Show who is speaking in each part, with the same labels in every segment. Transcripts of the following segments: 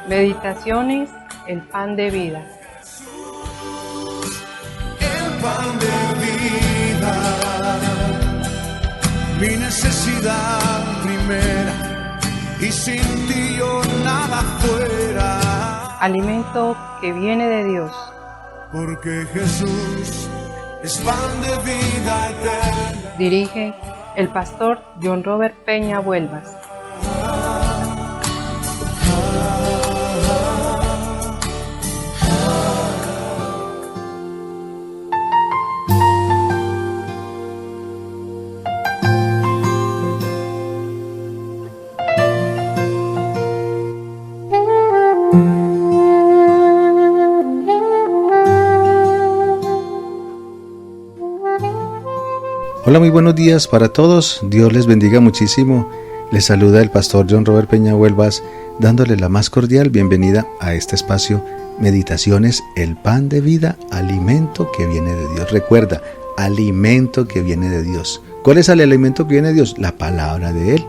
Speaker 1: Meditaciones, el pan de vida.
Speaker 2: El pan de vida, mi necesidad primera, y sin ti yo nada fuera.
Speaker 1: Alimento que viene de Dios.
Speaker 2: Porque Jesús es pan de vida eterna.
Speaker 1: Dirige el pastor John Robert Peña Vuelvas.
Speaker 3: Hola, muy buenos días para todos. Dios les bendiga muchísimo. Les saluda el pastor John Robert Peña Vuelvas, dándole la más cordial bienvenida a este espacio Meditaciones, el pan de vida, alimento que viene de Dios. Recuerda, alimento que viene de Dios. ¿Cuál es el alimento que viene de Dios? La palabra de Él.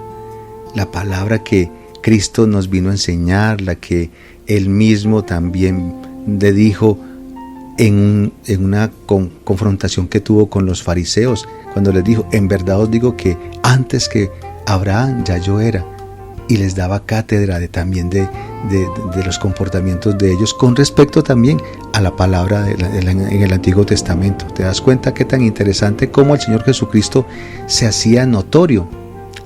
Speaker 3: La palabra que Cristo nos vino a enseñar, la que Él mismo también le dijo en una confrontación que tuvo con los fariseos, cuando les dijo: en verdad os digo que antes que Abraham ya yo era, y les daba cátedra también de los comportamientos de ellos con respecto también a la palabra en el Antiguo Testamento. ¿Te das cuenta qué tan interesante cómo el Señor Jesucristo se hacía notorio?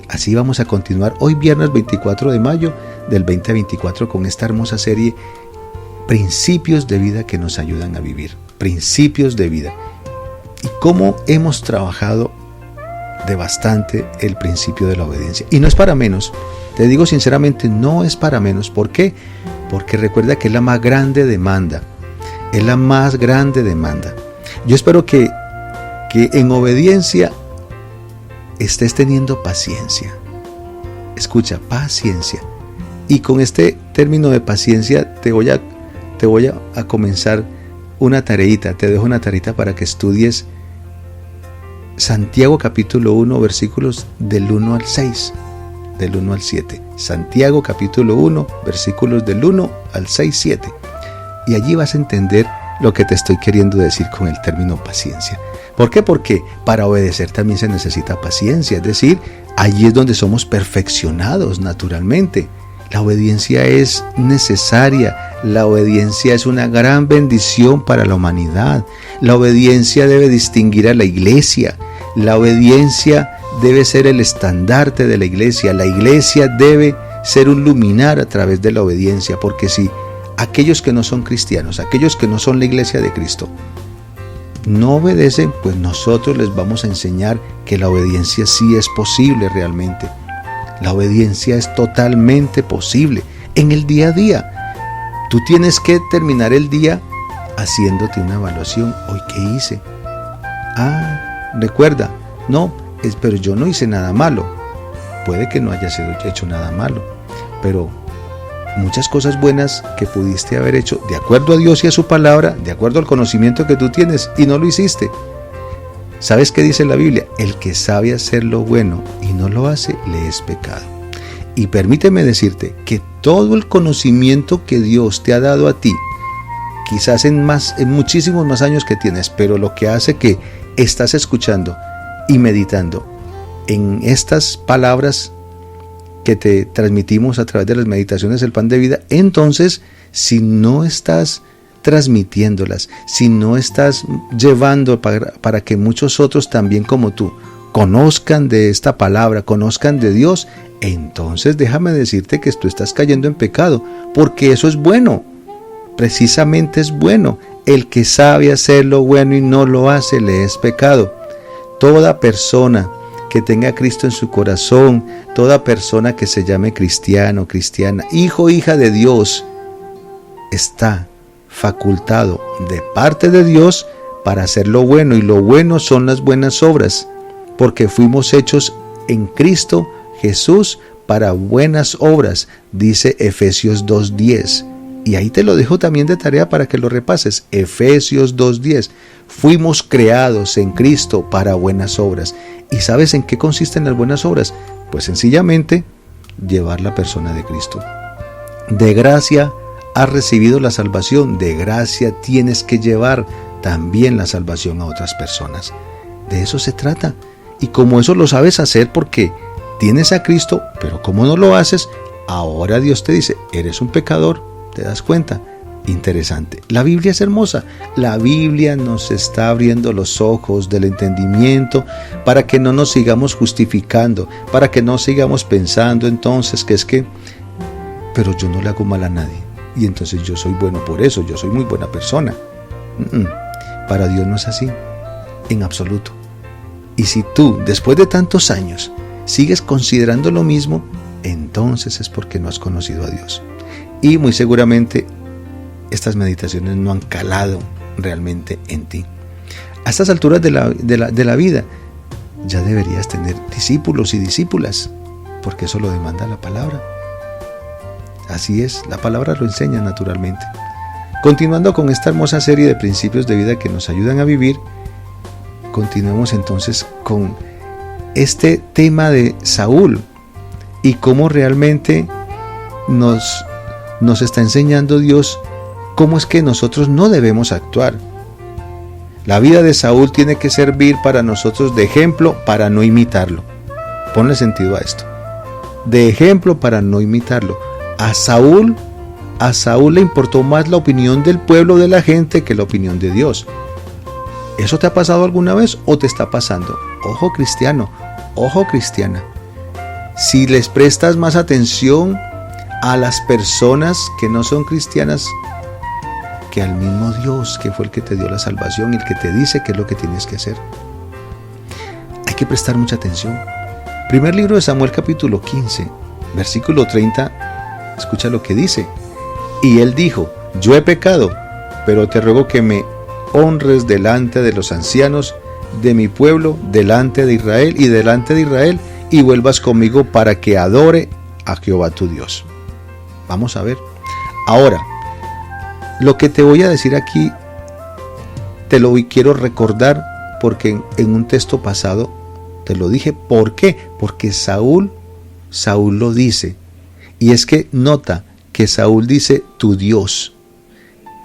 Speaker 3: Así vamos a continuar hoy viernes 24 de mayo del 2024 con esta hermosa serie Principios de vida que nos ayudan a vivir. Principios de vida. Y cómo hemos trabajado de bastante el principio de la obediencia. Y no es para menos. Te digo sinceramente, no es para menos. ¿Por qué? Porque recuerda que es la más grande demanda. Es la más grande demanda. Yo espero que en obediencia estés teniendo paciencia. Escucha, paciencia. Y con este término de paciencia te voy a comenzar una tareita. Te dejo una tareita para que estudies Santiago capítulo 1 versículos del 1 al 6, del 1 al 7. Santiago capítulo 1 versículos del 1 al 6, 7. Y allí vas a entender lo que te estoy queriendo decir con el término paciencia. ¿Por qué? Porque para obedecer también se necesita paciencia. Es decir, allí es donde somos perfeccionados naturalmente. La obediencia es necesaria. La obediencia es una gran bendición para la humanidad. La obediencia debe distinguir a la iglesia. La obediencia debe ser el estandarte de la iglesia. La iglesia debe ser un luminar a través de la obediencia, porque si aquellos que no son cristianos, aquellos que no son la iglesia de Cristo, no obedecen, pues nosotros les vamos a enseñar que la obediencia sí es posible realmente. La obediencia es totalmente posible en el día a día. Tú tienes que terminar el día haciéndote una evaluación. ¿Hoy qué hice? Recuerda, pero yo no hice nada malo. Puede que no hayas hecho nada malo, pero muchas cosas buenas que pudiste haber hecho de acuerdo a Dios y a su palabra, de acuerdo al conocimiento que tú tienes, y no lo hiciste. ¿Sabes qué dice la Biblia? El que sabe hacer lo bueno y no lo hace, le es pecado. Y permíteme decirte que todo el conocimiento que Dios te ha dado a ti, quizás en muchísimos más años que tienes, pero lo que hace que estás escuchando y meditando en estas palabras que te transmitimos a través de las meditaciones del pan de vida, entonces si no estás transmitiéndolas, si no estás llevando para que muchos otros también como tú conozcan de esta palabra, conozcan de Dios, entonces déjame decirte que tú estás cayendo en pecado, porque eso es bueno, precisamente es bueno. El que sabe hacer lo bueno y no lo hace, le es pecado. Toda persona que tenga a Cristo en su corazón, toda persona que se llame cristiano, cristiana, hijo, hija de Dios, está facultado de parte de Dios para hacer lo bueno, y lo bueno son las buenas obras, porque fuimos hechos en Cristo Jesús para buenas obras, dice Efesios 2:10. Y ahí te lo dejo también de tarea para que lo repases. Efesios 2:10. Fuimos creados en Cristo para buenas obras. ¿Y sabes en qué consisten las buenas obras? Pues sencillamente llevar la persona de Cristo de gracia has recibido la salvación, de gracia tienes que llevar también la salvación a otras personas. De eso se trata. Y como eso lo sabes hacer porque tienes a Cristo, pero como no lo haces, ahora Dios te dice, eres un pecador, ¿te das cuenta? Interesante. La Biblia es hermosa. La Biblia nos está abriendo los ojos del entendimiento para que no nos sigamos justificando, para que no sigamos pensando entonces que es que, pero yo no le hago mal a nadie y entonces yo soy bueno por eso, yo soy muy buena persona. Para Dios no es así, en absoluto. Y si tú, después de tantos años, sigues considerando lo mismo, entonces es porque no has conocido a Dios. Y muy seguramente estas meditaciones no han calado realmente en ti. A estas alturas de la vida, ya deberías tener discípulos y discípulas, porque eso lo demanda la palabra. Así es, la palabra lo enseña naturalmente. Continuando con esta hermosa serie de principios de vida que nos ayudan a vivir, continuemos entonces con este tema de Saúl y cómo realmente nos está enseñando Dios cómo es que nosotros no debemos actuar. La vida de Saúl tiene que servir para nosotros de ejemplo para no imitarlo. Ponle sentido a esto. De ejemplo para no imitarlo. A Saúl le importó más la opinión del pueblo, de la gente, que la opinión de Dios. ¿Eso te ha pasado alguna vez o te está pasando? Ojo cristiano, ojo cristiana. Si les prestas más atención a las personas que no son cristianas que al mismo Dios, que fue el que te dio la salvación y el que te dice qué es lo que tienes que hacer. Hay que prestar mucha atención. Primer libro de Samuel, capítulo 15, versículo 30, escucha lo que dice. Y él dijo, yo he pecado, pero te ruego que me honres delante de los ancianos de mi pueblo, delante de Israel, y vuelvas conmigo para que adore a Jehová tu Dios. Vamos a ver. Ahora, lo que te voy a decir aquí, te lo quiero recordar porque en un texto pasado te lo dije. ¿Por qué? Porque Saúl lo dice. Y es que nota que Saúl dice tu Dios.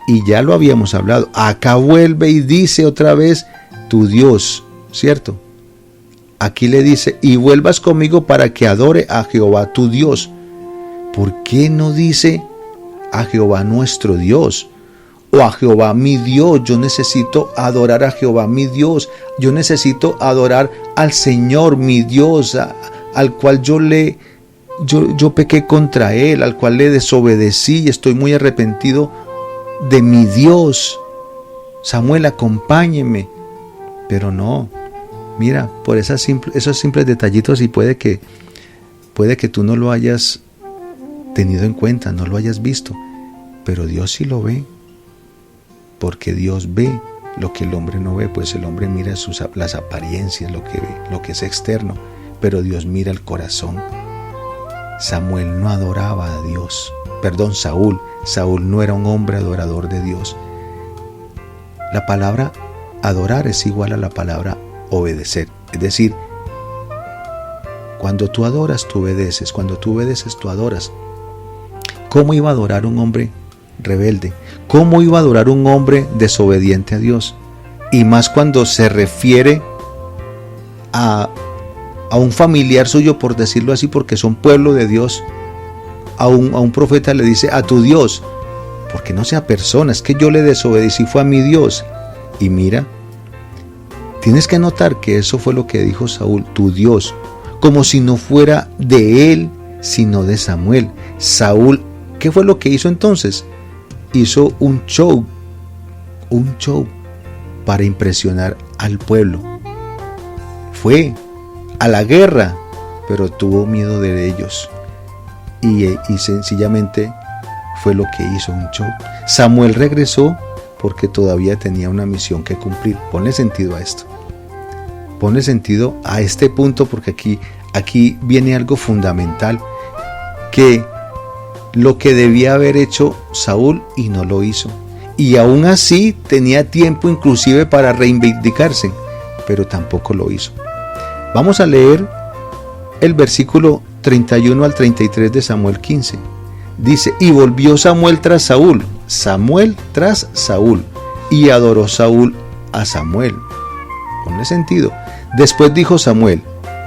Speaker 3: Y ya lo habíamos hablado. Acá vuelve y dice otra vez tu Dios, ¿cierto? Aquí le dice, y vuelvas conmigo para que adore a Jehová tu Dios. ¿Por qué no dice a Jehová nuestro Dios? O a Jehová mi Dios. Yo necesito adorar a Jehová mi Dios. Yo necesito adorar al Señor mi Dios, al cual yo pequé contra Él, al cual le desobedecí y estoy muy arrepentido de mi Dios. Samuel, acompáñeme. Pero no, mira, por esos simples detallitos, y puede que tú no lo hayas tenido en cuenta, no lo hayas visto, pero Dios sí lo ve, porque Dios ve lo que el hombre no ve. Pues el hombre mira las apariencias, lo que ve, lo que es externo, pero Dios mira el corazón. Samuel no adoraba a Dios, Saúl no era un hombre adorador de Dios. La palabra adorar es igual a la palabra obedecer, es decir, cuando tú adoras, tú obedeces, cuando tú obedeces, tú adoras. ¿Cómo iba a adorar un hombre rebelde? ¿Cómo iba a adorar un hombre desobediente a Dios? Y más cuando se refiere a un familiar suyo, por decirlo así, porque son pueblo de Dios. A un profeta le dice a tu Dios, porque no sea persona, es que yo le desobedecí, fue a mi Dios. Y mira, tienes que notar que eso fue lo que dijo Saúl, tu Dios, como si no fuera de él, sino de Samuel. Saúl, ¿qué fue lo que hizo entonces? Hizo un show para impresionar al pueblo. Fue a la guerra, pero tuvo miedo de ellos. Y sencillamente fue lo que hizo, un show. Samuel regresó porque todavía tenía una misión que cumplir. Ponle sentido a esto. Ponle sentido a este punto, porque aquí viene algo fundamental, que lo que debía haber hecho Saúl y no lo hizo. Y aún así tenía tiempo inclusive para reivindicarse, pero tampoco lo hizo. Vamos a leer el versículo 31 al 33 de Samuel 15. Dice, y volvió Samuel tras Saúl, y adoró Saúl a Samuel. Ponle sentido. Después dijo Samuel,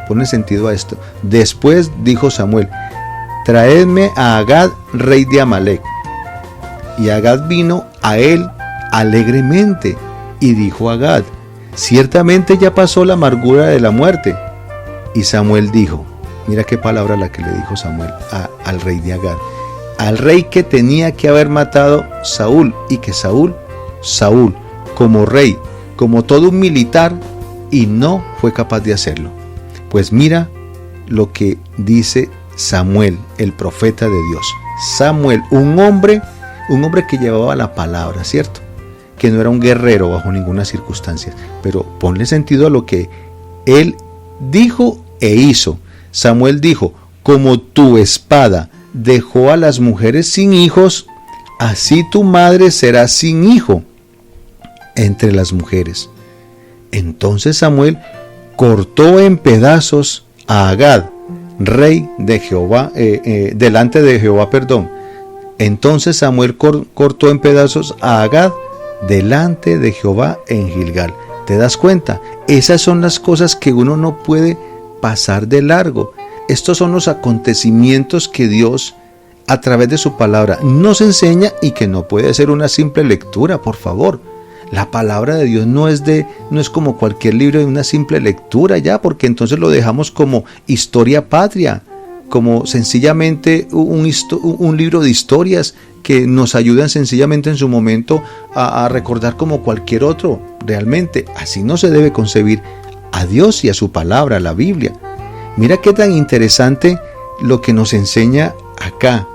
Speaker 3: ponle sentido a esto. Después dijo Samuel, traedme a Agag, rey de Amalec. Y Agag vino a él alegremente, y dijo a Agag, ciertamente ya pasó la amargura de la muerte. Y Samuel dijo, mira qué palabra la que le dijo Samuel al rey de Agag, al rey que tenía que haber matado Saúl, y que Saúl, como rey, como todo un militar, y no fue capaz de hacerlo. Pues mira lo que dice Samuel, el profeta de Dios. Samuel, un hombre que llevaba la palabra, ¿cierto? Que no era un guerrero bajo ninguna circunstancia, pero ponle sentido a lo que él dijo e hizo. Samuel dijo, como tu espada dejó a las mujeres sin hijos, así tu madre será sin hijo entre las mujeres. Entonces Samuel cortó en pedazos a Agag, rey de Jehová, delante de Jehová, Entonces Samuel cortó en pedazos a Agag delante de Jehová en Gilgal. ¿Te das cuenta? Esas son las cosas que uno no puede pasar de largo. Estos son los acontecimientos que Dios, a través de su palabra, nos enseña, y que no puede ser una simple lectura, por favor. La palabra de Dios no es como cualquier libro de una simple lectura ya, porque entonces lo dejamos como historia patria, como sencillamente un libro de historias que nos ayudan sencillamente en su momento a recordar como cualquier otro. Realmente así no se debe concebir a Dios y a su palabra, la Biblia. Mira qué tan interesante lo que nos enseña acá.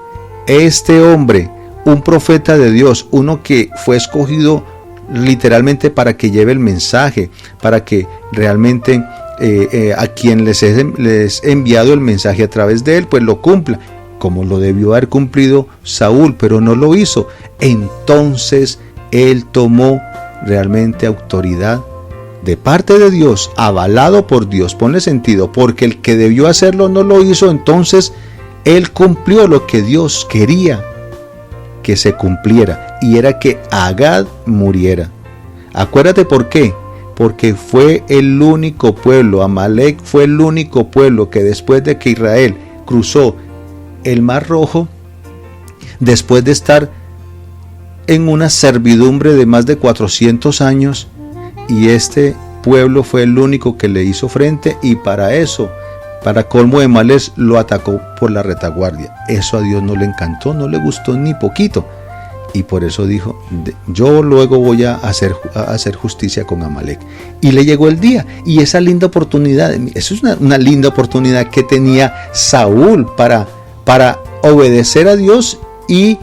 Speaker 3: Este hombre, un profeta de Dios, uno que fue escogido literalmente para que lleve el mensaje, para que realmente a quien les he enviado el mensaje a través de él, pues lo cumpla, como lo debió haber cumplido Saúl, pero no lo hizo. Entonces él tomó realmente autoridad de parte de Dios, avalado por Dios. Ponle sentido, porque el que debió hacerlo no lo hizo. Entonces él cumplió lo que Dios quería que se cumpliera, y era que Agag muriera. Acuérdate por qué. Porque fue el único pueblo, Amalec fue el único pueblo que después de que Israel cruzó el Mar Rojo, después de estar en una servidumbre de más de 400 años, y este pueblo fue el único que le hizo frente, y para eso, para colmo de males, lo atacó por la retaguardia. Eso a Dios no le encantó, no le gustó ni poquito, y por eso dijo, yo luego voy a hacer justicia con Amalec. Y le llegó el día, y esa linda oportunidad, eso es una linda oportunidad que tenía Saúl para obedecer a Dios y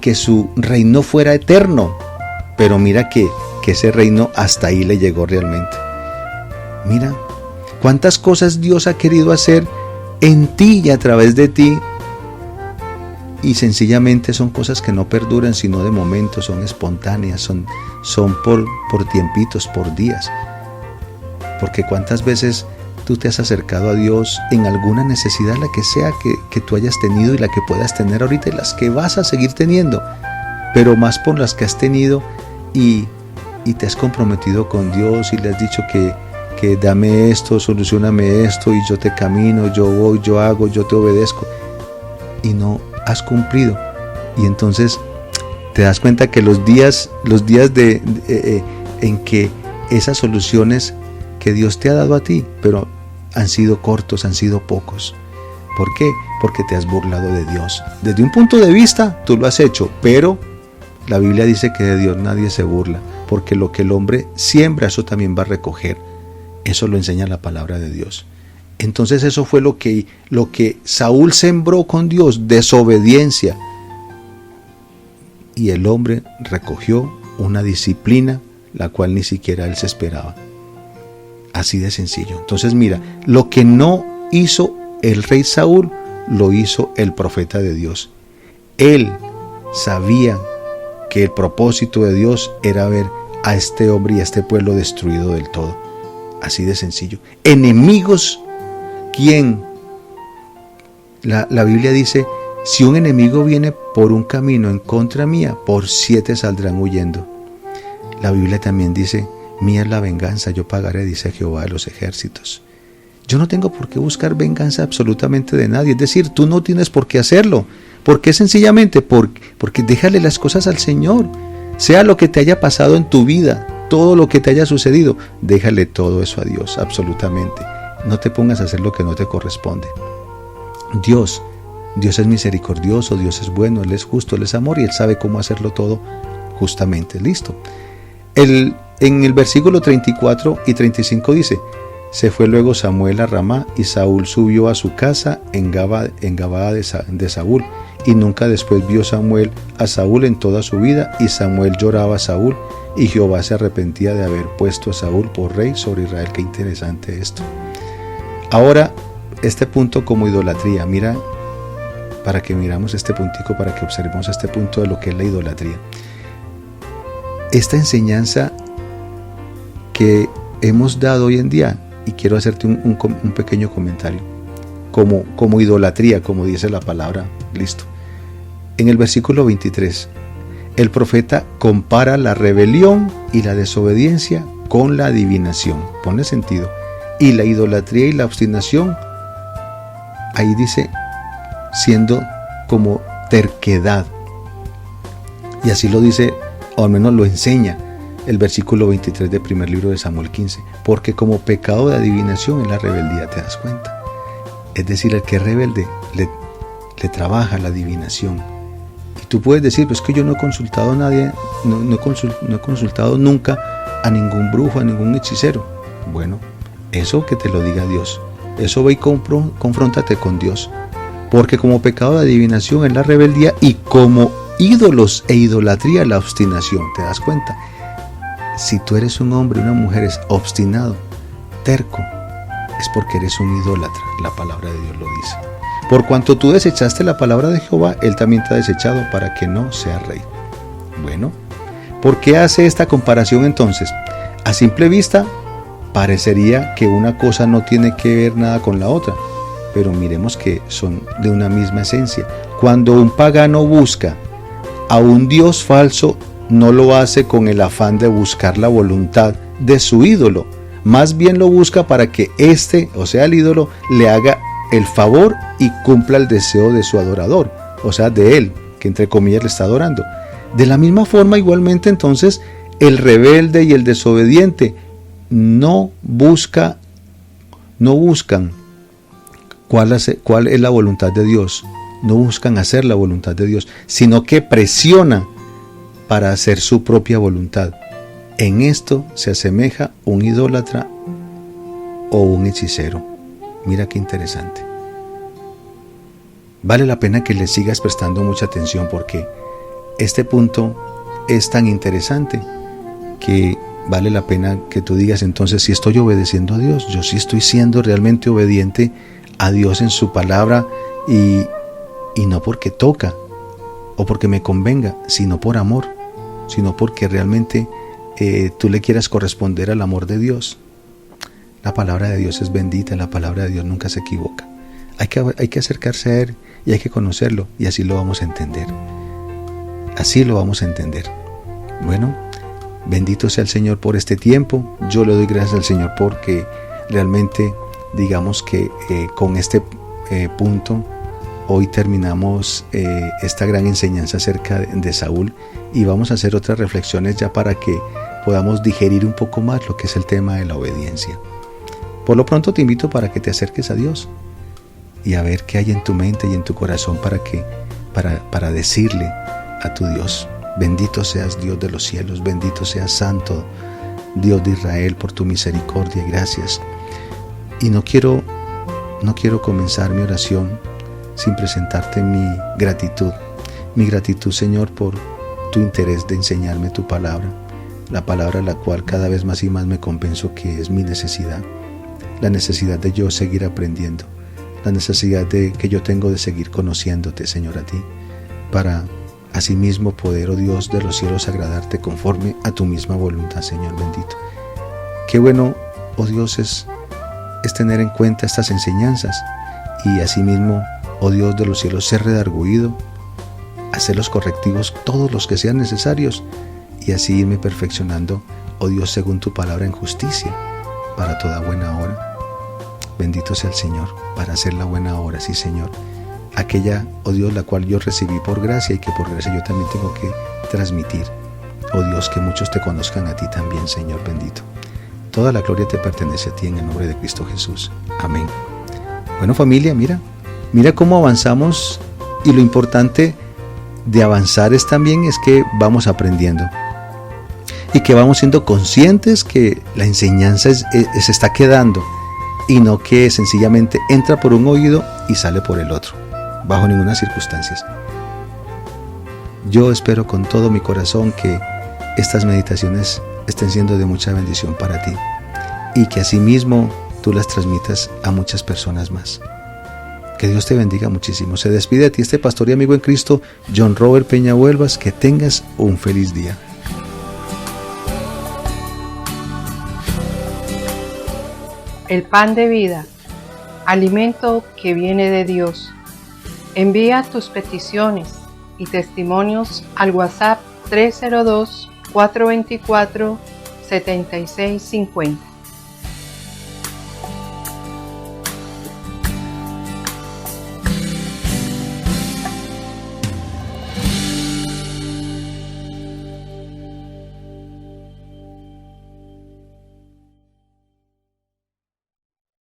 Speaker 3: que su reino fuera eterno. Pero mira que ese reino hasta ahí le llegó realmente. Mira cuántas cosas Dios ha querido hacer en ti y a través de ti, y sencillamente son cosas que no perduran sino de momento, son espontáneas, son por tiempitos, por días. Porque cuántas veces tú te has acercado a Dios en alguna necesidad, la que sea que tú hayas tenido y la que puedas tener ahorita y las que vas a seguir teniendo, pero más por las que has tenido, y te has comprometido con Dios y le has dicho que dame esto, solucioname esto, y yo te camino, yo voy, yo hago, yo te obedezco, y no has cumplido. Y entonces te das cuenta que los días en que esas soluciones que Dios te ha dado a ti, pero han sido cortos, han sido pocos. ¿Por qué? Porque te has burlado de Dios. Desde un punto de vista, tú lo has hecho, pero la Biblia dice que de Dios nadie se burla, porque lo que el hombre siembra, eso también va a recoger. Eso lo enseña la palabra de Dios. Entonces eso fue lo que Saúl sembró con Dios, desobediencia. Y el hombre recogió una disciplina la cual ni siquiera él se esperaba. Así de sencillo. Entonces mira, lo que no hizo el rey Saúl, lo hizo el profeta de Dios. Él sabía que el propósito de Dios era ver a este hombre y a este pueblo destruido del todo. Así de sencillo. Enemigos, ¿quién? La Biblia dice, Si un enemigo viene por un camino en contra mía, por 7 saldrán huyendo. La Biblia también dice, mía es la venganza, yo pagaré, dice Jehová de los ejércitos. Yo no tengo por qué buscar venganza absolutamente de nadie. Es decir, tú no tienes por qué hacerlo. ¿Por qué? Sencillamente porque déjale las cosas al Señor. Sea lo que te haya pasado en tu vida, todo lo que te haya sucedido, déjale todo eso a Dios, absolutamente. No te pongas a hacer lo que no te corresponde. Dios es misericordioso, Dios es bueno, Él es justo, Él es amor y Él sabe cómo hacerlo todo justamente. Listo. En el versículo 34 y 35 dice, se fue luego Samuel a Ramá y Saúl subió a su casa en Gabaa de Saúl. Y nunca después vio Samuel a Saúl en toda su vida, y Samuel lloraba a Saúl, y Jehová se arrepentía de haber puesto a Saúl por rey sobre Israel. Qué interesante esto. Ahora, este punto como idolatría, mira, para que miramos este puntico, para que observemos este punto de lo que es la idolatría. Esta enseñanza que hemos dado hoy en día, y quiero hacerte un pequeño comentario, como idolatría, como dice la palabra, listo. En el versículo 23, el profeta compara la rebelión y la desobediencia con la adivinación. Pone sentido. Y la idolatría y la obstinación, ahí dice, siendo como terquedad. Y así lo dice, o al menos lo enseña, el versículo 23 del primer libro de Samuel 15. Porque como pecado de adivinación es la rebeldía, ¿te das cuenta? Es decir, el que es rebelde le trabaja la adivinación. Y tú puedes decir, pues que yo no he consultado a nadie, no he consultado nunca a ningún brujo, a ningún hechicero. Bueno, eso que te lo diga Dios. Eso ve y confróntate con Dios. Porque como pecado de adivinación es la rebeldía y como ídolos e idolatría la obstinación. ¿Te das cuenta? Si tú eres un hombre, una mujer es obstinado, terco, es porque eres un idólatra. La palabra de Dios lo dice. Por cuanto tú desechaste la palabra de Jehová, Él también te ha desechado para que no seas rey. Bueno, ¿por qué hace esta comparación entonces? A simple vista, parecería que una cosa no tiene que ver nada con la otra, pero miremos que son de una misma esencia. Cuando un pagano busca a un Dios falso, no lo hace con el afán de buscar la voluntad de su ídolo, más bien lo busca para que éste, o sea el ídolo, le haga el favor y cumpla el deseo de su adorador, o sea de él, que entre comillas le está adorando. De la misma forma, igualmente entonces, el rebelde y el desobediente no buscan cuál es la voluntad de Dios, no buscan hacer la voluntad de Dios, sino que presionan para hacer su propia voluntad. En esto se asemeja un idólatra o un hechicero. Mira qué interesante. Vale la pena que le sigas prestando mucha atención porque este punto es tan interesante que vale la pena que tú digas entonces, si estoy obedeciendo a Dios, yo sí estoy siendo realmente obediente a Dios en su palabra y no porque toca o porque me convenga, sino por amor, sino porque realmente tú le quieras corresponder al amor de Dios. La palabra de Dios es bendita, la palabra de Dios nunca se equivoca. Hay que acercarse a Él y hay que conocerlo y así lo vamos a entender. Así lo vamos a entender. Bueno, bendito sea el Señor por este tiempo. Yo le doy gracias al Señor porque realmente digamos que con este punto hoy terminamos esta gran enseñanza acerca de Saúl y vamos a hacer otras reflexiones ya para que podamos digerir un poco más lo que es el tema de la obediencia. Por lo pronto te invito para que te acerques a Dios y a ver qué hay en tu mente y en tu corazón para decirle a tu Dios: bendito seas Dios de los cielos, bendito seas Santo Dios de Israel por tu misericordia y gracias. Y no quiero comenzar mi oración sin presentarte mi gratitud, Señor, por tu interés de enseñarme tu palabra, la palabra la cual cada vez más y más me convenzo que es mi necesidad, la necesidad de yo seguir aprendiendo, la necesidad que yo tengo de seguir conociéndote, Señor, a ti, para asimismo poder, oh Dios de los cielos, agradarte conforme a tu misma voluntad, Señor bendito. Qué bueno, oh Dios, es tener en cuenta estas enseñanzas y asimismo oh Dios de los cielos, ser redarguido, hacer los correctivos, todos los que sean necesarios, y así irme perfeccionando, oh Dios, según tu palabra en justicia, para toda buena obra. Bendito sea el Señor, para hacer la buena obra, sí Señor. Aquella, oh Dios, la cual yo recibí por gracia y que por gracia yo también tengo que transmitir. Oh Dios, que muchos te conozcan a ti también, Señor bendito. Toda la gloria te pertenece a ti en el nombre de Cristo Jesús. Amén. Bueno, familia, mira cómo avanzamos, y lo importante de avanzar también es que vamos aprendiendo y que vamos siendo conscientes que la enseñanza se está quedando, y no que sencillamente entra por un oído y sale por el otro, bajo ninguna circunstancia. Yo espero con todo mi corazón que estas meditaciones estén siendo de mucha bendición para ti, y que asimismo tú las transmitas a muchas personas más. Que Dios te bendiga muchísimo. Se despide de ti este pastor y amigo en Cristo, John Robert Peña Huelvas. Que tengas un feliz día.
Speaker 1: El pan de vida, alimento que viene de Dios. Envía tus peticiones y testimonios al WhatsApp 302-424-7650.